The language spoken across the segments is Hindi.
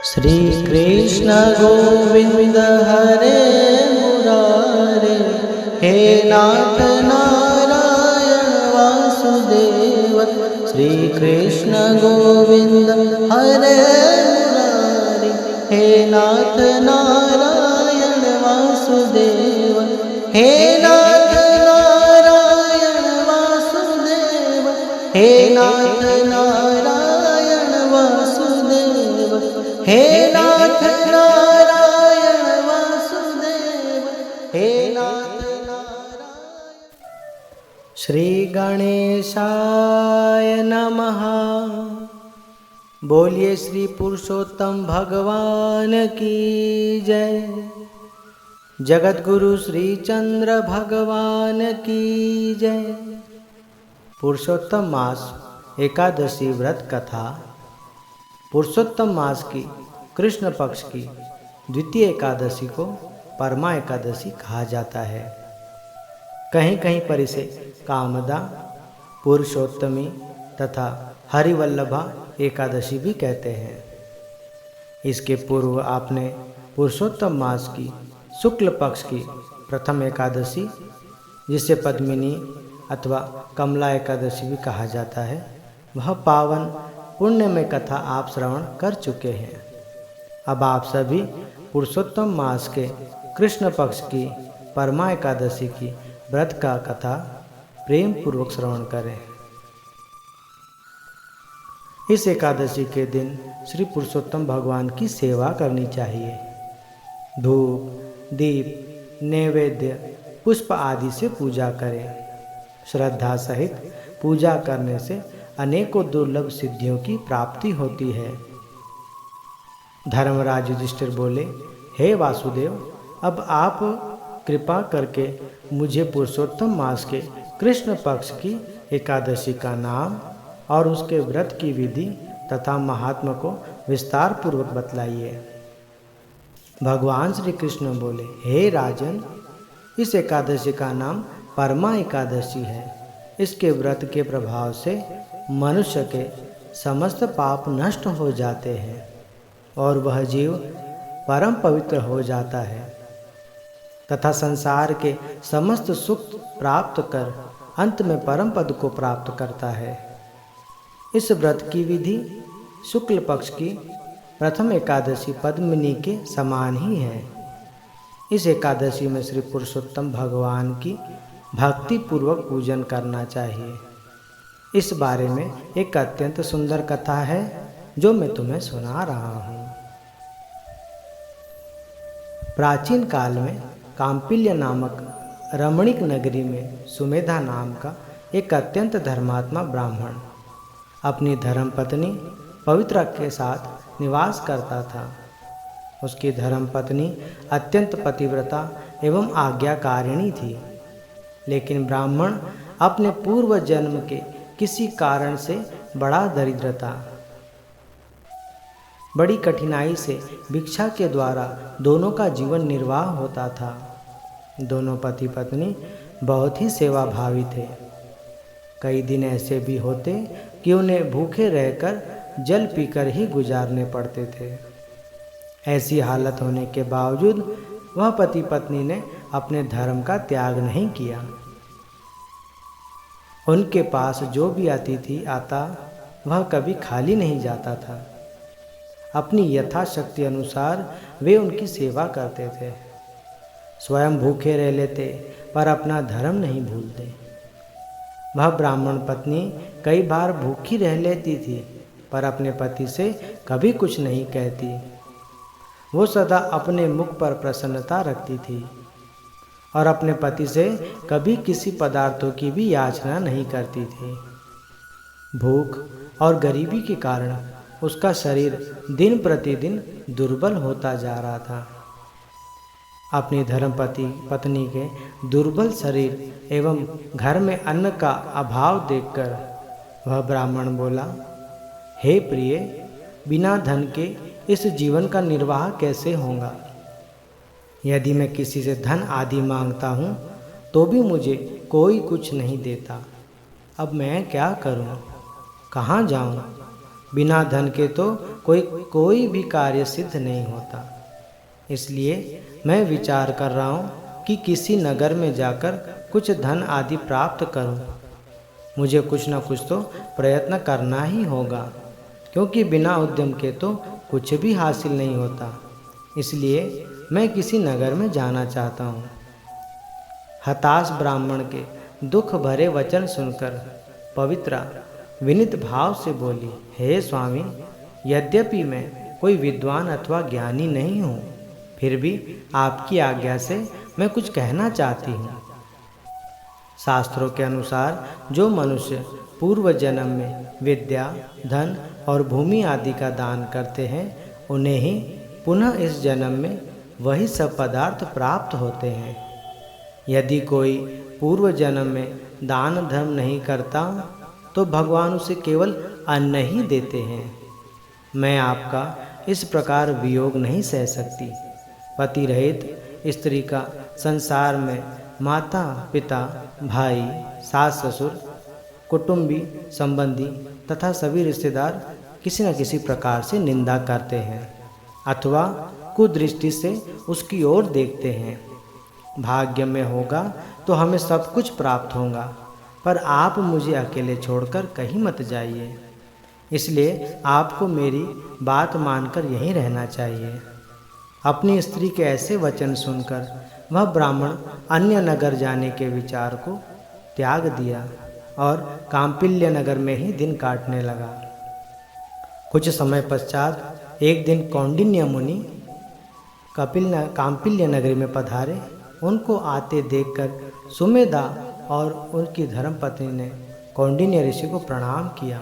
श्री कृष्ण गोविंद हरे मुरारे, हे नाथ नारायण वासुदेव। श्री कृष्ण गोविंद हरे मुरारे, हे नाथ नारायण वासुदेव। हे नाथ नारायण वासुदेव, हे नाथ नारायण वासुदेव, हे नाथ नारायण वासुदेव, हे नाथ नारायण। श्री गणेशाय नमः। बोलिए श्री पुरुषोत्तम भगवान की जय। जगत गुरु श्री चंद्र भगवान की जय। पुरुषोत्तम मास एकादशी व्रत कथा। पुरुषोत्तम मास की कृष्ण पक्ष की द्वितीय एकादशी को परमा एकादशी कहा जाता है। कहीं कहीं पर इसे कामदा, पुरुषोत्तमी तथा हरिवल्लभा एकादशी भी कहते हैं। इसके पूर्व आपने पुरुषोत्तम मास की शुक्ल पक्ष की प्रथम एकादशी, जिसे पद्मिनी अथवा कमला एकादशी भी कहा जाता है, वह पावन पुण्यमय कथा आप श्रवण कर चुके हैं। अब आप सभी पुरुषोत्तम मास के कृष्ण पक्ष की परमा एकादशी की व्रत का कथा प्रेम पूर्वक श्रवण करें। इस एकादशी के दिन श्री पुरुषोत्तम भगवान की सेवा करनी चाहिए। धूप, दीप, नैवेद्य, पुष्प आदि से पूजा करें। श्रद्धा सहित पूजा करने से अनेकों दुर्लभ सिद्धियों की प्राप्ति होती है। धर्मराज युधिष्ठिर बोले, हे वासुदेव, अब आप कृपा करके मुझे पुरुषोत्तम मास के कृष्ण पक्ष की एकादशी का नाम और उसके व्रत की विधि तथा महात्मा को विस्तार पूर्वक बतलाइए। भगवान श्री कृष्ण बोले, हे राजन, इस एकादशी का नाम परमा एकादशी है। इसके व्रत के प्रभाव से मनुष्य के समस्त पाप नष्ट हो जाते हैं और वह जीव परम पवित्र हो जाता है तथा संसार के समस्त सुख प्राप्त कर अंत में परम पद को प्राप्त करता है। इस व्रत की विधि शुक्ल पक्ष की प्रथम एकादशी पद्मिनी के समान ही है। इस एकादशी में श्री पुरुषोत्तम भगवान की भक्ति पूर्वक पूजन करना चाहिए। इस बारे में एक अत्यंत सुंदर कथा है जो मैं तुम्हें सुना रहा हूँ। प्राचीन काल में काम्पिल्य नामक रमणीक नगरी में सुमेधा नाम का एक अत्यंत धर्मात्मा ब्राह्मण अपनी धर्मपत्नी पवित्रा के साथ निवास करता था। उसकी धर्मपत्नी अत्यंत पतिव्रता एवं आज्ञाकारिणी थी, लेकिन ब्राह्मण अपने पूर्व जन्म के किसी कारण से बड़ा दरिद्र था। बड़ी कठिनाई से भिक्षा के द्वारा दोनों का जीवन निर्वाह होता था। दोनों पति पत्नी बहुत ही सेवाभावी थे। कई दिन ऐसे भी होते कि उन्हें भूखे रहकर जल पीकर ही गुजारने पड़ते थे। ऐसी हालत होने के बावजूद वह पति पत्नी ने अपने धर्म का त्याग नहीं किया। उनके पास जो भी अतिथि आता वह कभी खाली नहीं जाता था। अपनी यथाशक्ति अनुसार वे उनकी सेवा करते थे। स्वयं भूखे रह लेते पर अपना धर्म नहीं भूलते। वह ब्राह्मण पत्नी कई बार भूखी रह लेती थी पर अपने पति से कभी कुछ नहीं कहती। वो सदा अपने मुख पर प्रसन्नता रखती थी और अपने पति से कभी किसी पदार्थों की भी याचना नहीं करती थी। भूख और गरीबी के कारण उसका शरीर दिन प्रतिदिन दुर्बल होता जा रहा था। अपनी धर्मपति पत्नी के दुर्बल शरीर एवं घर में अन्न का अभाव देखकर वह ब्राह्मण बोला, हे प्रिय, बिना धन के इस जीवन का निर्वाह कैसे होगा? यदि मैं किसी से धन आदि मांगता हूँ तो भी मुझे कोई कुछ नहीं देता। अब मैं क्या करूँ? कहाँ जाऊँ? बिना धन के तो कोई भी कार्य सिद्ध नहीं होता। इसलिए मैं विचार कर रहा हूँ कि किसी नगर में जाकर कुछ धन आदि प्राप्त करूँ। मुझे कुछ न कुछ तो प्रयत्न करना ही होगा, क्योंकि बिना उद्यम के तो कुछ भी हासिल नहीं होता। इसलिए मैं किसी नगर में जाना चाहता हूँ। हताश ब्राह्मण के दुख भरे वचन सुनकर पवित्रा विनीत भाव से बोली, हे स्वामी, यद्यपि मैं कोई विद्वान अथवा ज्ञानी नहीं हूँ, फिर भी आपकी आज्ञा से मैं कुछ कहना चाहती हूँ। शास्त्रों के अनुसार जो मनुष्य पूर्व जन्म में विद्या, धन और भूमि आदि का दान करते हैं, उन्हें ही पुनः इस जन्म में वही सब पदार्थ प्राप्त होते हैं। यदि कोई पूर्व जन्म में दान धर्म नहीं करता तो भगवान उसे केवल अन्न ही देते हैं। मैं आपका इस प्रकार वियोग नहीं सह सकती। पति रहित स्त्री का संसार में माता पिता, भाई, सास ससुर, कुटुंबी, संबंधी तथा सभी रिश्तेदार किसी न किसी प्रकार से निंदा करते हैं अथवा कुदृष्टि से उसकी ओर देखते हैं। भाग्य में होगा तो हमें सब कुछ प्राप्त होगा, पर आप मुझे अकेले छोड़कर कहीं मत जाइए। इसलिए आपको मेरी बात मानकर यहीं रहना चाहिए। अपनी स्त्री के ऐसे वचन सुनकर वह ब्राह्मण अन्य नगर जाने के विचार को त्याग दिया और कांपिल्य नगर में ही दिन काटने लगा। कुछ समय पश्चात एक दिन कौंडिन्य मुनि कांपिल्य नगरी में पधारे। उनको आते देखकर सुमेधा और उनकी धर्मपत्नी ने कौंडिन्य ऋषि को प्रणाम किया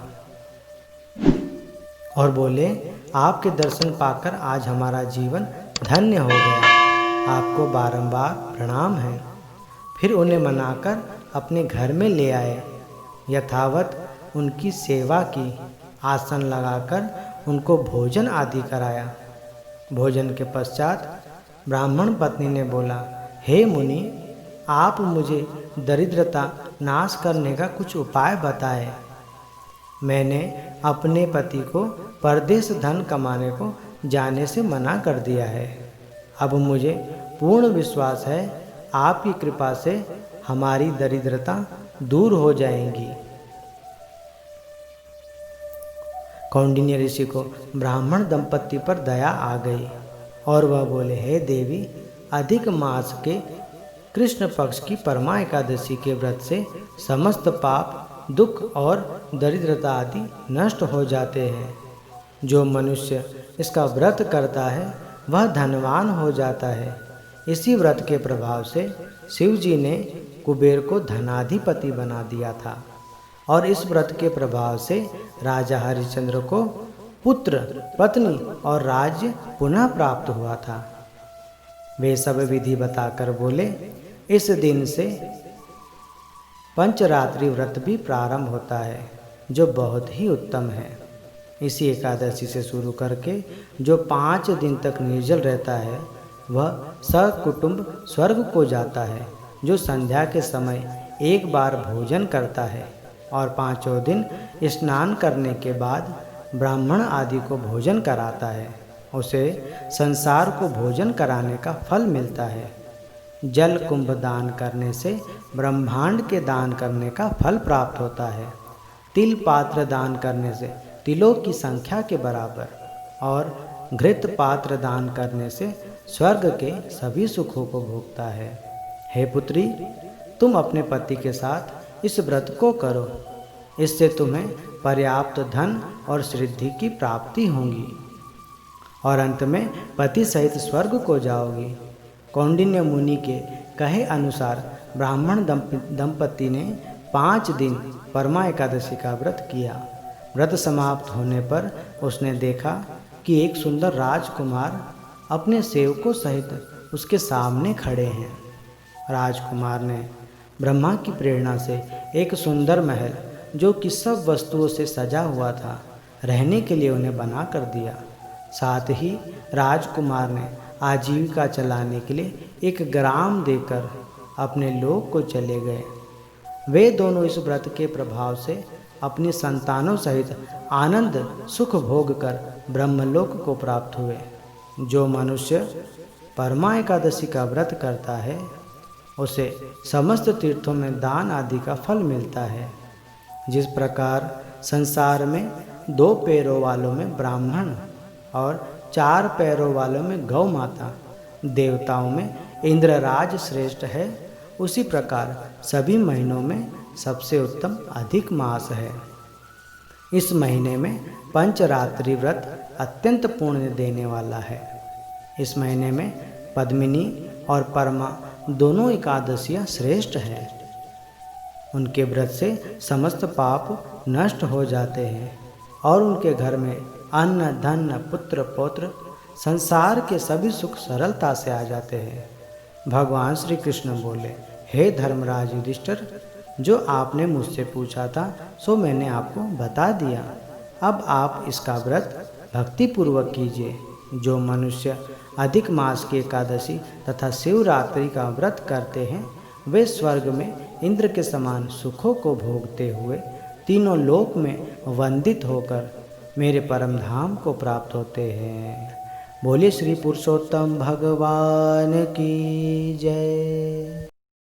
और बोले, आपके दर्शन पाकर आज हमारा जीवन धन्य हो गया। आपको बारंबार प्रणाम है। फिर उन्हें मनाकर अपने घर में ले आए। यथावत उनकी सेवा की, आसन लगाकर उनको भोजन आदि कराया। भोजन के पश्चात ब्राह्मण पत्नी ने बोला, हे मुनि, आप मुझे दरिद्रता नाश करने का कुछ उपाय बताएं। मैंने अपने पति को परदेश धन कमाने को जाने से मना कर दिया है। अब मुझे पूर्ण विश्वास है आपकी कृपा से हमारी दरिद्रता दूर हो जाएगी। कौंडिन्य ऋषि को ब्राह्मण दंपत्ति पर दया आ गई और वह बोले, हे देवी, अधिक मास के कृष्ण पक्ष की परमा एकादशी के व्रत से समस्त पाप, दुख और दरिद्रता आदि नष्ट हो जाते हैं। जो मनुष्य इसका व्रत करता है वह धनवान हो जाता है। इसी व्रत के प्रभाव से शिव जी ने कुबेर को धनाधिपति बना दिया था और इस व्रत के प्रभाव से राजा हरिश्चंद्र को पुत्र, पत्नी और राज्य पुनः प्राप्त हुआ था। वे सब विधि बताकर बोले, इस दिन से पंचरात्रि व्रत भी प्रारंभ होता है, जो बहुत ही उत्तम है। इसी एकादशी से शुरू करके जो 5 दिन तक निर्जल रहता है वह सकुटुंब स्वर्ग को जाता है। जो संध्या के समय एक बार भोजन करता है और 5 दिन स्नान करने के बाद ब्राह्मण आदि को भोजन कराता है, उसे संसार को भोजन कराने का फल मिलता है। जल कुंभ दान करने से ब्रह्मांड के दान करने का फल प्राप्त होता है। तिल पात्र दान करने से तिलों की संख्या के बराबर और घृत पात्र दान करने से स्वर्ग के सभी सुखों को भोगता है। हे पुत्री, तुम अपने पति के साथ इस व्रत को करो। इससे तुम्हें पर्याप्त धन और सिद्धि की प्राप्ति होगी और अंत में पति सहित स्वर्ग को जाओगी। कौंडिन्य मुनि के कहे अनुसार ब्राह्मण दंपति ने 5 दिन परमा एकादशी का व्रत किया। व्रत समाप्त होने पर उसने देखा कि एक सुंदर राजकुमार अपने सेवकों सहित उसके सामने खड़े हैं। राजकुमार ने ब्रह्मा की प्रेरणा से एक सुंदर महल, जो कि सब वस्तुओं से सजा हुआ था, रहने के लिए उन्हें बना कर दिया। साथ ही राजकुमार ने आजीविका चलाने के लिए एक ग्राम देकर अपने लोक को चले गए। वे दोनों इस व्रत के प्रभाव से अपनी संतानों सहित आनंद सुख भोग कर ब्रह्मलोक को प्राप्त हुए। जो मनुष्य परमा एकादशी का व्रत करता है उसे समस्त तीर्थों में दान आदि का फल मिलता है। जिस प्रकार संसार में 2 पैरों वालों में ब्राह्मण और 4 पैरों वालों में गौ माता, देवताओं में इंद्रराज श्रेष्ठ है, उसी प्रकार सभी महीनों में सबसे उत्तम अधिक मास है। इस महीने में पंचरात्रि व्रत अत्यंत पुण्य देने वाला है। इस महीने में पद्मिनी और परमा दोनों एकादशियाँ श्रेष्ठ हैं। उनके व्रत से समस्त पाप नष्ट हो जाते हैं और उनके घर में अन्न धन पुत्र पौत्र संसार के सभी सुख सरलता से आ जाते हैं। भगवान श्री कृष्ण बोले, हे धर्मराज युधिष्ठिर, जो आपने मुझसे पूछा था सो मैंने आपको बता दिया। अब आप इसका व्रत भक्तिपूर्वक कीजिए। जो मनुष्य अधिक मास की एकादशी तथा शिवरात्रि का व्रत करते हैं वे स्वर्ग में इंद्र के समान सुखों को भोगते हुए तीनों लोक में वंदित होकर मेरे परम धाम को प्राप्त होते हैं। बोलिए श्री पुरुषोत्तम भगवान की जय।